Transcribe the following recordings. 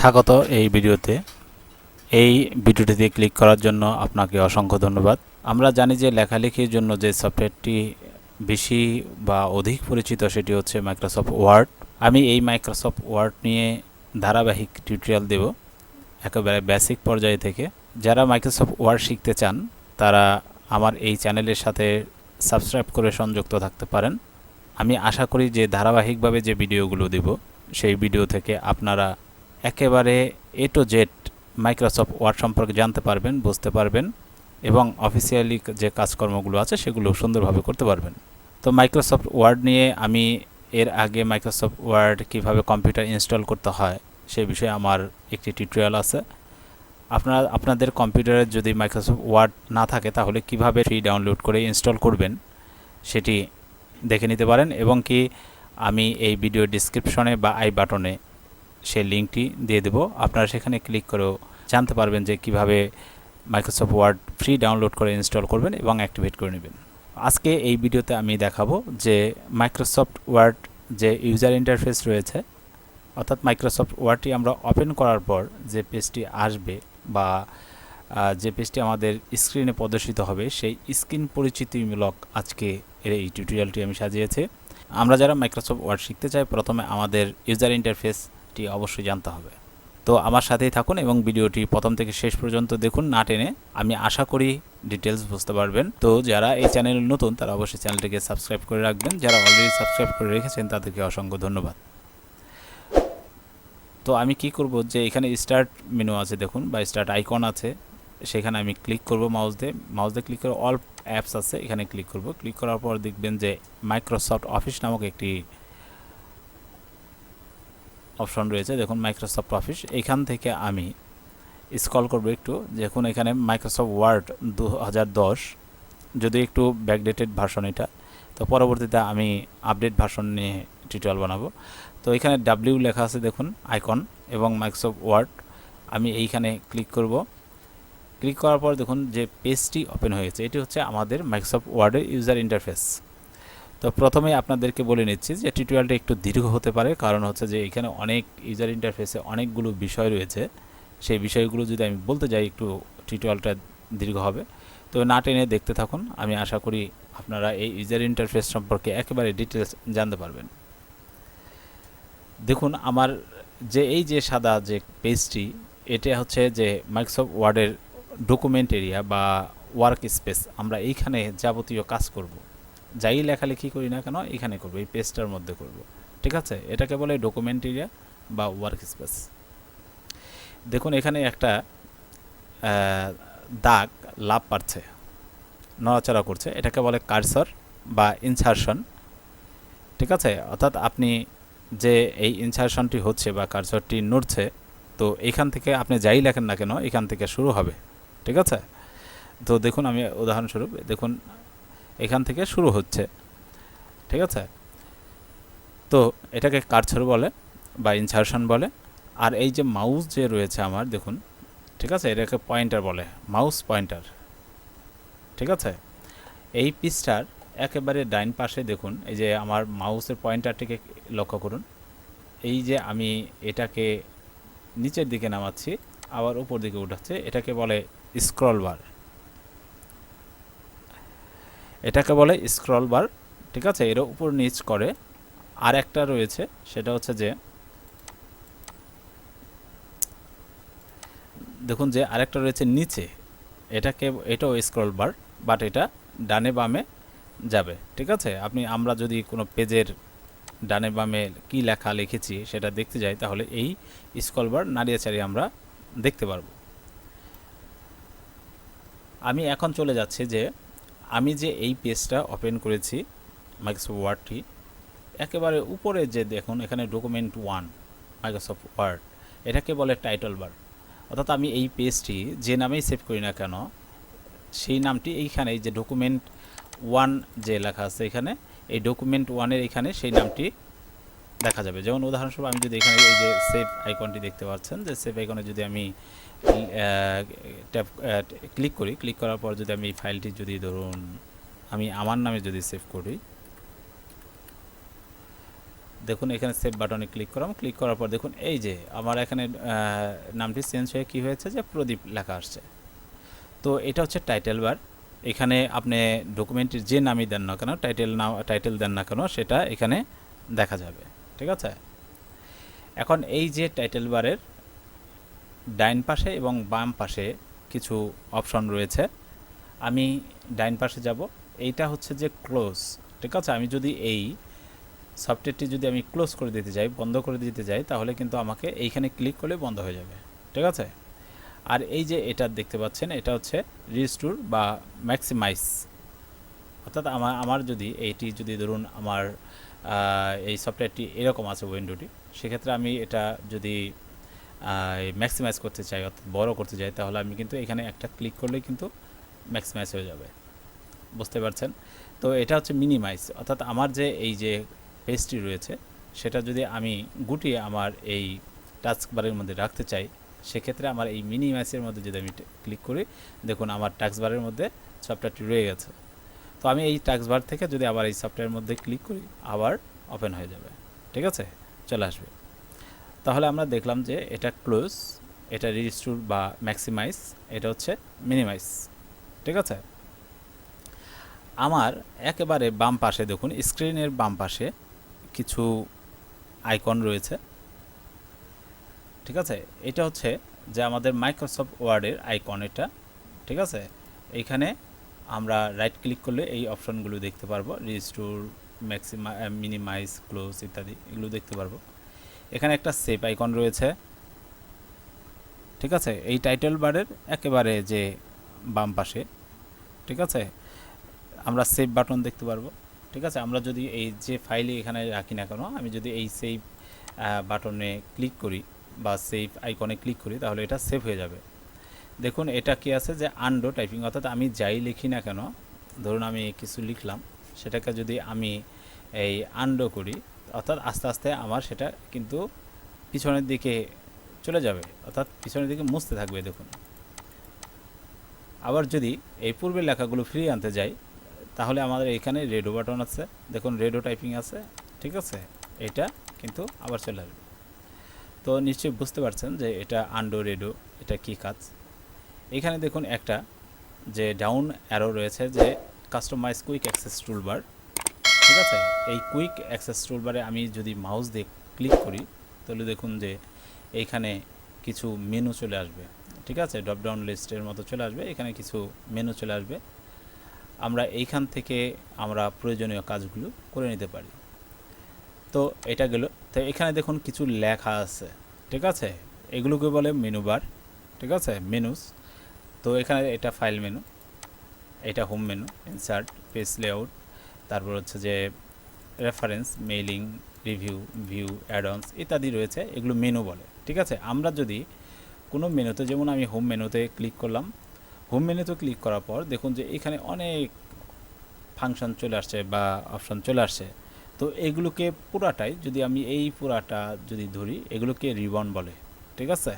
স্বাগত এই ভিডিওতে। এই ভিডিওটিতে ক্লিক করার জন্য আপনাকে অসংখ্য ধন্যবাদ। আমরা জানি যে লেখালেখির জন্য যে সফটওয়্যারটি বেশি বা অধিক পরিচিত সেটি হচ্ছে মাইক্রোসফট ওয়ার্ড। আমি এই মাইক্রোসফট ওয়ার্ড নিয়ে ধারাবাহিক টিউটোরিয়াল দেব একেবারে বেসিক পর্যায় থেকে। যারা মাইক্রোসফট ওয়ার্ড শিখতে চান তারা আমার এই চ্যানেলের সাথে সাবস্ক্রাইব করে সংযুক্ত থাকতে পারেন। আমি আশা করি যে ধারাবাহিকভাবে যে ভিডিওগুলো দেব সেই ভিডিও থেকে আপনারা একেবারে এ টু জেড মাইক্রোসফট ওয়ার্ড সম্পর্কে জানতে পারবেন, বুঝতে পারবেন এবং অফিসিয়ালি যে কাজকর্মগুলো আছে সেগুলো সুন্দরভাবে করতে পারবেন। তো মাইক্রোসফট ওয়ার্ড নিয়ে আমি এর আগে মাইক্রোসফট ওয়ার্ড কিভাবে কম্পিউটার ইনস্টল করতে হয় সেই বিষয়ে আমার একটি টিউটোরিয়াল আছে। আপনাদের কম্পিউটারে যদি মাইক্রোসফট ওয়ার্ড না থাকে তাহলে কিভাবে ফ্রি ডাউনলোড করে ইনস্টল করবেন সেটি দেখে নিতে পারেন, এবং কি আমি এই ভিডিও ডিসক্রিপশনে বা আই বাটনে সেই লিঙ্কটি দিয়ে দেব। আপনারা সেখানে ক্লিক করেও জানতে পারবেন যে কিভাবে মাইক্রোসফট ওয়ার্ড ফ্রি ডাউনলোড করে ইনস্টল করবেন এবং অ্যাক্টিভেট করে নেবেন। আজকে এই ভিডিওতে আমি দেখাবো যে মাইক্রোসফট ওয়ার্ড যে ইউজার ইন্টারফেস রয়েছে, অর্থাৎ মাইক্রোসফট ওয়ার্ডটি আমরা ওপেন করার পর যে পেজটি আসবে বা যে পেজটি আমাদের স্ক্রিনে প্রদর্শিত হবে সেই স্ক্রিন পরিচিতিমূলক আজকে এই টিউটোরিয়ালটি আমি সাজিয়েছি। আমরা যারা মাইক্রোসফট ওয়ার্ড শিখতে চাই প্রথমে আমাদের ইউজার ইন্টারফেসটি অবশ্যই জানতে হবে। তো আমার সাথেই থাকুন এবং ভিডিওটি প্রথম থেকে শেষ পর্যন্ত দেখুন না টেনে। আমি আশা করি ডিটেলস বুঝতে পারবেন। তো যারা এই চ্যানেলে নতুন তারা অবশ্যই চ্যানেলটিকে সাবস্ক্রাইব করে রাখবেন। যারা অলরেডি সাবস্ক্রাইব করে রেখেছেন তাদেরকে অসংখ্য ধন্যবাদ। তো আমি কি করব যে এখানে স্টার্ট মেনু আছে দেখুন, বা স্টার্ট আইকন আছে, সেখানে আমি ক্লিক করব মাউস দিয়ে ক্লিক করে অল অ্যাপস আছে এখানে ক্লিক করব। ক্লিক করার পর দেখবেন যে মাইক্রোসফট অফিস নামক একটি অপশন রয়েছে, দেখুন মাইক্রোসফট অফিস। এখান থেকে আমি স্ক্রল করব একটু, দেখুন এখানে মাইক্রোসফট ওয়ার্ড 2010, যদি একটু ব্যাকডেটেড ভার্সন এটা, তো পরবর্তীতে আমি আপডেট ভার্সন নিয়ে টিউটোরিয়াল বানাবো। তো এখানে ডাব্লিউ লেখা আছে দেখুন আইকন এবং মাইক্রোসফট ওয়ার্ড। আমি এইখানে ক্লিক করব। ক্লিক করার পর দেখুন যে পেজটি ওপেন হয়েছে, এটি হচ্ছে আমাদের মাইক্রোসফট ওয়ার্ডের ইউজার ইন্টারফেস। তো প্রথমেই আপনাদেরকে বলে নিচ্ছি যে টিউটোরিয়ালটা একটু দীর্ঘ হতে পারে, কারণ হচ্ছে যে এখানে অনেক ইউজার ইন্টারফেসে অনেকগুলো বিষয় রয়েছে। সেই বিষয়গুলো যদি আমি বলতে যাই একটু টিউটোরিয়ালটা দীর্ঘ হবে। তো না টেনে দেখতে থাকুন, আমি আশা করি আপনারা এই ইউজার ইন্টারফেস সম্পর্কে একেবারে ডিটেলস জানতে পারবেন। দেখুন আমার যে এই যে সাদা যে পেজটি, এটা হচ্ছে যে মাইক্রোসফট ওয়ার্ডের ডকুমেন্ট এরিয়া বা ওয়ার্ক স্পেস। আমরা এইখানে যাবতীয় কাজ করব, যাই লেখালেখি করি না কেন এখানে করব, এই পেজটার মধ্যে করব, ঠিক আছে? এটাকে বলে ডকুমেন্ট এরিয়া বা ওয়ার্ক স্পেস। দেখুন এখানে একটা দাগ লাভ পাচ্ছে, নড়াচড়া করছে, এটাকে বলে কার্সর বা ইনসারশন, ঠিক আছে? অর্থাৎ আপনি যে এই ইনসারশনটি হচ্ছে বা কার্সরটি নড়ছে, তো এখান থেকে আপনি যাই লেখেন না কেন এখান থেকে শুরু হবে, ঠিক আছে? তো দেখুন আমি উদাহরণস্বরূপ দেখুন এখান থেকে শুরু হচ্ছে, ঠিক আছে? তো এটাকে কার্সর বলে বা ইনসারশন বলে। আর এই যে মাউস যে রয়েছে আমার দেখুন, ঠিক আছে, এটাকে পয়েন্টার বলে, মাউস পয়েন্টার, ঠিক আছে? এই পৃষ্ঠার একেবারে ডাইন পাশে দেখুন এই যে আমার মাউসের পয়েন্টারটিকে লক্ষ্য করুন। এই যে আমি এটাকে নিচের দিকে নামাচ্ছি আবার উপর দিকে উঠাচ্ছে, এটাকে বলে স্ক্রল বার, এটাকে বলে স্ক্রল বার, ঠিক আছে? এর উপর নিচ করে। আর একটা রয়েছে সেটা হচ্ছে যে দেখুন যে আরেকটা রয়েছে নিচে, এটাও স্ক্রল বার, বাট এটা ডানে বামে যাবে, ঠিক আছে? আমরা যদি কোনো পেজের ডানে বামে কি লেখা লিখেছি সেটা দেখতে যাই তাহলে এই স্ক্রল বার নাড়িয়ে চাড়িয়ে আমরা দেখতে পারবো। আমি এখন চলে যাচ্ছি যে আমি যে এই পেজটা ওপেন করেছি মাইক্রোসফট ওয়ার্ডটি, একেবারে উপরে যে দেখুন এখানে ডকুমেন্ট 1 মাইক্রোসফট ওয়ার্ড, এটাকে বলে টাইটল বার। অর্থাৎ আমি এই পেজটি যে নামেই সেভ করি না কেন সেই নামটি এইখানে এই যে ডকুমেন্ট 1 যে লেখা আছে এখানে, এই ডকুমেন্ট 1-এর এখানে সেই নামটি দেখা যাবে। যেমন উদাহরণস্বরূপ আমি যদি এখানে এই যে সেভ আইকনটি দেখতে পাচ্ছেন, যে সেভ আইকনে যদি আমি ক্লিক করি, ক্লিক করার পর যদি আমি এই ফাইলটি যদি ধরুন আমি আমার নামে যদি সেভ করি, দেখুন এখানে সেভ বাটনে ক্লিক করলাম, ক্লিক করার পর দেখুন এই যে আমার এখানে নামটি চেঞ্জ হয়ে কী হয়েছে যে প্রদীপ লেখা আসছে। তো এটা হচ্ছে টাইটেল বার। এখানে আপনি ডকুমেন্টের যে নামই দেন না কেন, টাইটেল দেন না কেন, সেটা এখানে দেখা যাবে। ঠিক আছে, এখন এই যে টাইটেল বারের ডাইন পাশে এবং বাম পাশে কিছু অপশন রয়েছে। আমি ডাইন পাশে যাব, এইটা হচ্ছে যে ক্লোজ। ঠিক আছে, আমি যদি এই সফটওয়্যারটি যদি আমি ক্লোজ করে দিতে যাই, বন্ধ করে দিতে যাই, তাহলে কিন্তু আমাকে এইখানে ক্লিক করলে বন্ধ হয়ে যাবে। ঠিক আছে, আর এই যে এটা দেখতে পাচ্ছেন, এটা হচ্ছে রিস্টোর বা ম্যাক্সিমাইজ। অর্থাৎ আমার যদি এইটি যদি ধরুন আমার এই সফটওয়্যারটি এরকম আছে উইন্ডোটি, সেক্ষেত্রে আমি এটা যদি ম্যাক্সিমাইজ করতে চাই অর্থাৎ বড় করতে চাই, তাহলে আমি কিন্তু এখানে একটা ক্লিক করলেই কিন্তু ম্যাক্সিমাইজ হয়ে যাবে। বুঝতে পারছেন? তো এটা হচ্ছে মিনিমাইজ, অর্থাৎ আমার যে এই যে পেজটি রয়েছে সেটা যদি আমি গুটিয়ে আমার এই টাস্ক বারের মধ্যে রাখতে চাই, সেক্ষেত্রে আমার এই মিনিমাইজের মধ্যে যদি আমি ক্লিক করি, দেখুন আমার টাস্ক বারের মধ্যে সফটওয়্যারটি রয়ে গেছে। তো আমি এই টাস্ক বার থেকে যদি আবার এই সফটওয়্যারের মধ্যে ক্লিক করি, আবার ওপেন হয়ে যাবে। ঠিক আছে, চলে আসবে। তাহলে আমরা দেখলাম যে এটা ক্লোজ, এটা রিস্টোর বা ম্যাক্সিমাইজ, এটা হচ্ছে মিনিমাইজ। ঠিক আছে, আমার একেবারে বাম পাশে দেখুন, স্ক্রিনের বাম পাশে কিছু আইকন রয়েছে। ঠিক আছে, এটা হচ্ছে যে আমাদের মাইক্রোসফট ওয়ার্ডের আইকন এটা। ঠিক আছে, এইখানে আমরা রাইট ক্লিক করলে এই অপশনগুলো দেখতে পারবো, রিস্টোর, মিনিমাইজ, ক্লোজ ইত্যাদি, এগুলো দেখতে পারবো। এখানে একটা সেভ আইকন রয়েছে। ঠিক আছে, এই টাইটেল বারের একেবারে যে বাম পাশে। ঠিক আছে, আমরা সেভ বাটন দেখতে পারবো। ঠিক আছে, আমরা যদি এই যে ফাইলে এখানে রাখি না কেন, আমি যদি এই সেভ বাটনে ক্লিক করি বা সেভ আইকনে ক্লিক করি, তাহলে এটা সেভ হয়ে যাবে। দেখুন এটা কি আছে যে আন্ডো টাইপিং, অর্থাৎ আমি যাই লিখি না কেন, ধরুন আমি কিছু লিখলাম, সেটাকে যদি আমি এই আন্ডো করি, অর্থাৎ আস্তে আস্তে আমার সেটা কিন্তু পিছনের দিকে চলে যাবে, অর্থাৎ পিছনের দিকে মুছতে থাকবে। দেখুন আবার যদি এই পূর্বের লেখাগুলো ফিরিয়ে আনতে যাই, তাহলে আমাদের এখানে রেডো বাটন আছে, দেখুন রেডো টাইপিং আছে। ঠিক আছে, এটা কিন্তু আবার চলে আসবে। তো নিশ্চয়ই বুঝতে পারছেন যে এটা আন্ডো রেডো এটা কি কাজ। এখানে দেখুন একটা যে ডাউন অ্যারো রয়েছে যে কাস্টমাইজ কুইক অ্যাক্সেস টুলবার। ঠিক আছে, এই কুইক অ্যাক্সেস টুলবারে আমি যদি মাউস দিয়ে ক্লিক করি, তাহলে দেখুন যে এইখানে কিছু মেনু চলে আসবে। ঠিক আছে, ড্রপ ডাউন লিস্টের মতো চলে আসবে, এখানে কিছু মেনু চলে আসবে। আমরা এইখান থেকে আমরা প্রয়োজনীয় কাজগুলো করে নিতে পারি। তো এটা গেল। তো এখানে দেখুন কিছু লেখা আছে। ঠিক আছে, এগুলোকে বলে মেনু বার। ঠিক আছে, মেনুস। তো এখানে এটা ফাইল মেনু, এটা home menu, insert, page layout, তারপর হচ্ছে যে reference, mailing, review, view, add-ons ইত্যাদি রয়েছে, এগুলো মেনু বলে। ঠিক আছে, আমরা যদি কোনো মেনুতে, যেমন আমি হোম মেনুতে ক্লিক করলাম, হোম মেনুতে ক্লিক করার পর দেখুন যে এখানে অনেক ফাংশন চলে আসছে বা অপশন চলে আসছে। তো এগুলোকে পুরাটাই যদি আমি এই পুরাটা যদি ধরি, এগুলোকে রিবন বলে। ঠিক আছে,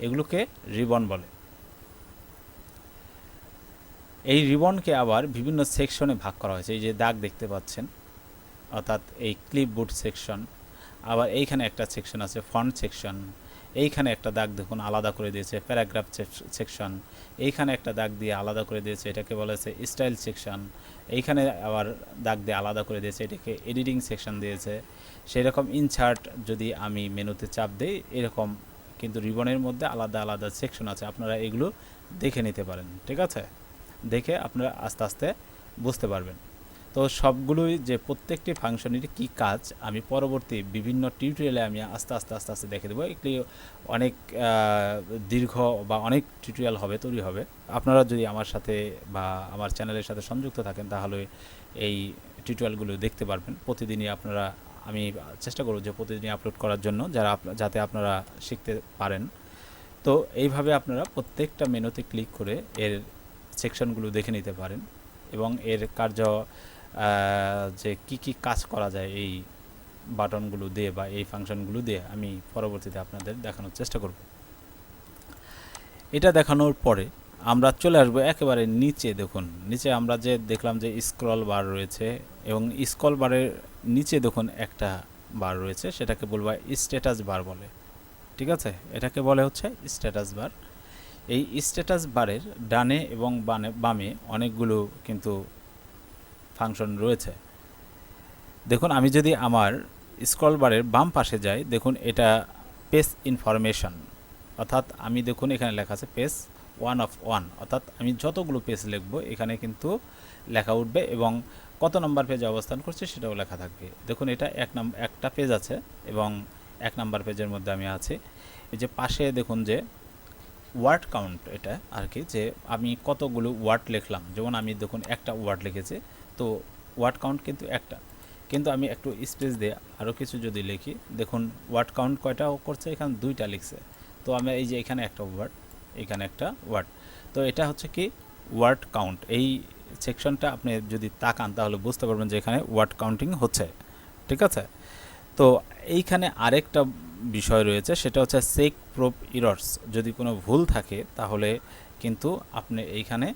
এগুলোকে রিবন বলে। এই রিবনকে আবার বিভিন্ন সেকশনে ভাগ করা হয়েছে। এই যে দাগ দেখতে পাচ্ছেন, অর্থাৎ এই ক্লিপবোর্ড সেকশন, আবার এইখানে একটা সেকশন আছে ফন্ট সেকশন, এইখানে একটা দাগ দেখুন আলাদা করে দিয়েছে প্যারাগ্রাফ সেকশন, এইখানে একটা দাগ দিয়ে আলাদা করে দিয়েছে, এটাকে বলা হয়েছে স্টাইল সেকশন, এইখানে আবার দাগ দিয়ে আলাদা করে দিয়েছে, এটাকে এডিটিং সেকশন দিয়েছে। সেই রকম ইনসার্ট যদি আমি মেনুতে চাপ দিই, এরকম কিন্তু রিবনের মধ্যে আলাদা আলাদা সেকশন আছে, আপনারা এগুলো দেখে নিতে পারেন। ঠিক আছে, দেখে আপনারা আস্তে আস্তে বুঝতে পারবেন। তো সবগুলোই যে প্রত্যেকটি ফাংশনেরই কী কাজ, আমি পরবর্তী বিভিন্ন টিউটোরিয়ালে আমি আস্তে আস্তে দেখে দেবো। এগুলি অনেক দীর্ঘ বা অনেক টিউটোরিয়াল হবে, তৈরি হবে। আপনারা যদি আমার সাথে বা আমার চ্যানেলের সাথে সংযুক্ত থাকেন, তাহলে এই টিউটোরিয়ালগুলো দেখতে পারবেন। প্রতিদিনই আপনারা, আমি চেষ্টা করব যে প্রতিদিনই আপলোড করার জন্য, যাতে আপনারা শিখতে পারেন। তো এইভাবে আপনারা প্রত্যেকটা মেনুতে ক্লিক করে এর সেকশনগুলো দেখে নিতে পারেন এবং এর কার্য যে কি কাজ করা যায় এই বাটনগুলো দিয়ে বা এই ফাংশনগুলো দিয়ে আমি পরবর্তীতে আপনাদের দেখানোর চেষ্টা করব। এটা দেখানোর পরে আমরা চলে আসবো একেবারে নিচে। দেখুন নিচে আমরা যে দেখলাম যে স্ক্রল বার রয়েছে, এবং স্ক্রল বারের নিচে দেখুন একটা বার রয়েছে, সেটাকে বলবো স্ট্যাটাস বার বলে। ঠিক আছে, এটাকে বলে হচ্ছে স্ট্যাটাস বার। এই স্ট্যাটাস বারের ডানে এবং বামে অনেকগুলো কিন্তু ফাংশন রয়েছে। দেখুন আমি যদি আমার স্ক্রল বারের বাম পাশে যাই, দেখুন এটা পেজ ইনফরমেশন, অর্থাৎ আমি দেখুন এখানে লেখা আছে পেজ 1 of 1, অর্থাৎ আমি যতগুলো পেজ লিখব এখানে কিন্তু লেখা উঠবে, এবং কত নম্বর পেজে অবস্থান করছে সেটাও লেখা থাকবে। দেখুন এটা একটা পেজ আছে, এবং 1 নম্বর পেজের মধ্যে আমি আছি। এই যে পাশে দেখুন যে ওয়ার্ড কাউন্ট, এটা আর কি, যে আমি কতগুলো ওয়ার্ড লিখলাম। যেমন আমি দেখুন একটা ওয়ার্ড লিখেছি, তো ওয়ার্ড কাউন্ট কিন্তু একটা, কিন্তু আমি একটু স্পেস দিয়ে আরও কিছু যদি লিখি, দেখুন ওয়ার্ড কাউন্ট কয়টা করছে, এখানে 2টা লিখছে। তো আমি এই যে এখানে একটা ওয়ার্ড, এখানে একটা ওয়ার্ড, তো এটা হচ্ছে কি ওয়ার্ড কাউন্ট। এই সেকশনটা আপনি যদি তাকান তাহলে বুঝতে পারবেন যে এখানে ওয়ার্ড কাউন্টিং হচ্ছে। ঠিক আছে, তো এইখানে আরেকটা বিষয় রয়েছে, সেটা হচ্ছে চেক প্রুফ এরর্স। যদি কোনো ভুল থাকে তাহলে কিন্তু আপনি এইখানে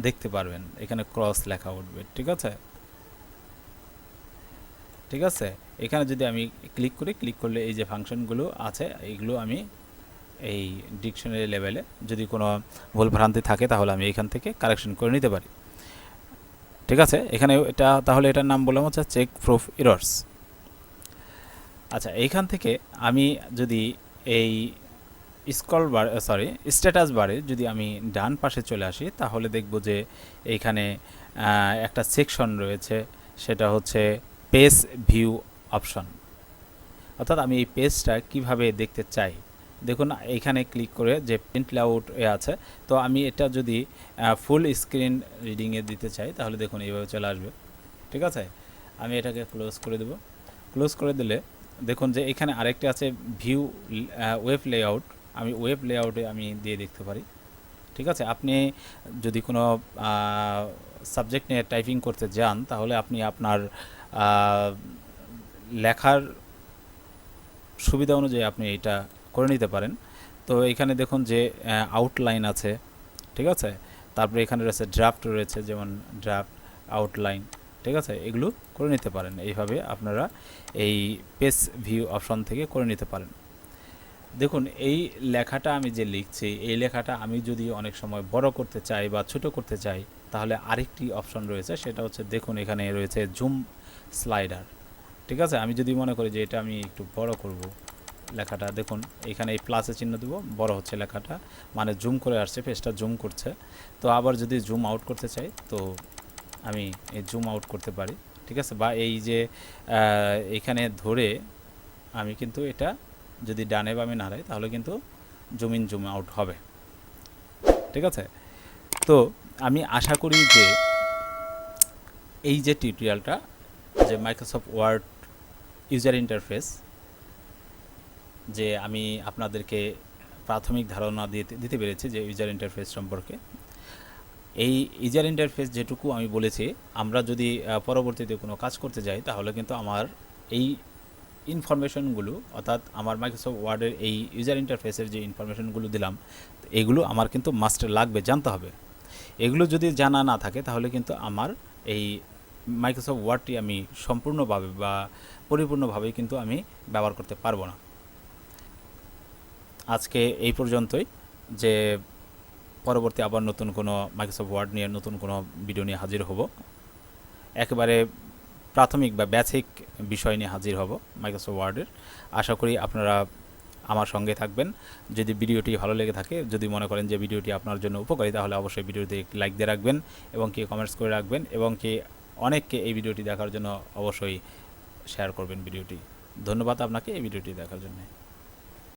দেখতে পারবেন, এখানে ক্রস লেখা উঠবে। ঠিক আছে, ঠিক আছে, এখানে যদি আমি ক্লিক করি, ক্লিক করলে এই যে ফাংশনগুলো আছে এইগুলো আমি এই ডিকশনারি লেভেলে যদি কোনো ভুল ভ্রান্তি থাকে তাহলে আমি এখান থেকে কারেকশন করে নিতে পারি। ঠিক আছে, এখানে এটা তাহলে এটার নাম বললাম হচ্ছে চেক প্রুফ এরর্স। আচ্ছা, এইখান থেকে আমি যদি এই স্ক্রল বার স্ট্যাটাস বারে যদি আমি ডান পাশে চলে আসি, তাহলে দেখব যে এইখানে একটা সেকশন রয়েছে, সেটা হচ্ছে পেজ ভিউ অপশন, অর্থাৎ আমি এই পেজটা কিভাবে দেখতে চাই। দেখুন এইখানে ক্লিক করে যে প্রিন্ট লেআউট আছে, তো আমি এটা যদি ফুল স্ক্রিন রিডিংয়ে দিতে চাই তাহলে দেখুন এইভাবে চলে আসবে। ঠিক আছে, আমি এটাকে ক্লোজ করে দেব। ক্লোজ করে দিলে দেখুন যে এখানে আরেকটা আছে ভিউ ওয়েব লেআউট, আমি ওয়েব লেআউটে আমি দিয়ে দেখতে পারি। ঠিক আছে, আপনি যদি কোনো সাবজেক্ট নিয়ে টাইপিং করতে যান তাহলে আপনি আপনার লেখার সুবিধা অনুযায়ী আপনি এটা করে নিতে পারেন। তো এখানে দেখুন যে আউটলাইন আছে। ঠিক আছে, তারপরে এখানে রয়েছে ড্রাফট রয়েছে, যেমন ড্রাফট, আউটলাইন। ঠিক আছে, এগুলো করে নিতে পারেন। এইভাবে আপনারা এই পেজ ভিউ অপশন থেকে করে নিতে পারেন। দেখুন এই লেখাটা আমি যে লিখছি, এই লেখাটা আমি যদি অনেক সময় বড় করতে চাই বা ছোট করতে চাই তাহলে আরেকটি অপশন রয়েছে, সেটা হচ্ছে দেখুন এখানে রয়েছে জুম স্লাইডার। ঠিক আছে, আমি যদি মনে করি যে এটা আমি একটু বড় করব লেখাটা, দেখুন এখানে এই প্লাসের চিহ্ন দেব, বড় হচ্ছে লেখাটা, মানে জুম করে আসছে, পেজটা জুম করছে। তো আবার যদি জুম আউট করতে চাই তো আমি এই জুম আউট করতে পারি। ঠিক আছে, বা এই যে এখানে ধরে আমি কিন্তু এটা যদি ডানে বামে নাড়াই তাহলে কিন্তু জুম ইন জুম আউট হবে। ঠিক আছে, তো আমি আশা করি যে এই যে টিউটোরিয়ালটা, যে মাইক্রোসফট ওয়ার্ড ইউজার ইন্টারফেস, যে আমি আপনাদেরকে প্রাথমিক ধারণা দিতে পেরেছি যে ইউজার ইন্টারফেস সম্পর্কে। এই ইউজার ইন্টারফেস যেটুকু আমি বলেছি, আমরা যদি পরবর্তীতে কোনো কাজ করতে যাই তাহলে কিন্তু আমার এই ইনফরমেশনগুলো, অর্থাৎ আমার মাইক্রোসফট ওয়ার্ডের এই ইউজার ইন্টারফেসের যে ইনফরমেশনগুলো দিলাম, এগুলো আমার কিন্তু মাস্ট লাগবে, জানতে হবে। এগুলো যদি জানা না থাকে তাহলে কিন্তু আমার এই মাইক্রোসফট ওয়ার্ডটি আমি সম্পূর্ণভাবে বা পরিপূর্ণভাবে কিন্তু আমি ব্যবহার করতে পারবো না। আজকে এই পর্যন্তই, যে পরবর্তী আবার নতুন কোনো মাইক্রোসফট ওয়ার্ড নিয়ে নতুন কোনো ভিডিও নিয়ে হাজির হব। একেবারে প্রাথমিক বা বেসিক বিষয় নিয়ে হাজির হব মাইক্রোসফট ওয়ার্ডের। আশা করি আপনারা আমার সঙ্গে থাকবেন। যদি ভিডিওটি ভালো লেগে থাকে, যদি মনে করেন যে ভিডিওটি আপনার জন্য উপকারী, তাহলে অবশ্যই ভিডিওতে একটি লাইক দিয়ে রাখবেন, এবং কি কমেন্টস করে রাখবেন, এবং কি অনেককে এই ভিডিওটি দেখার জন্য অবশ্যই শেয়ার করবেন ভিডিওটি। ধন্যবাদ আপনাকে এই ভিডিওটি দেখার জন্য।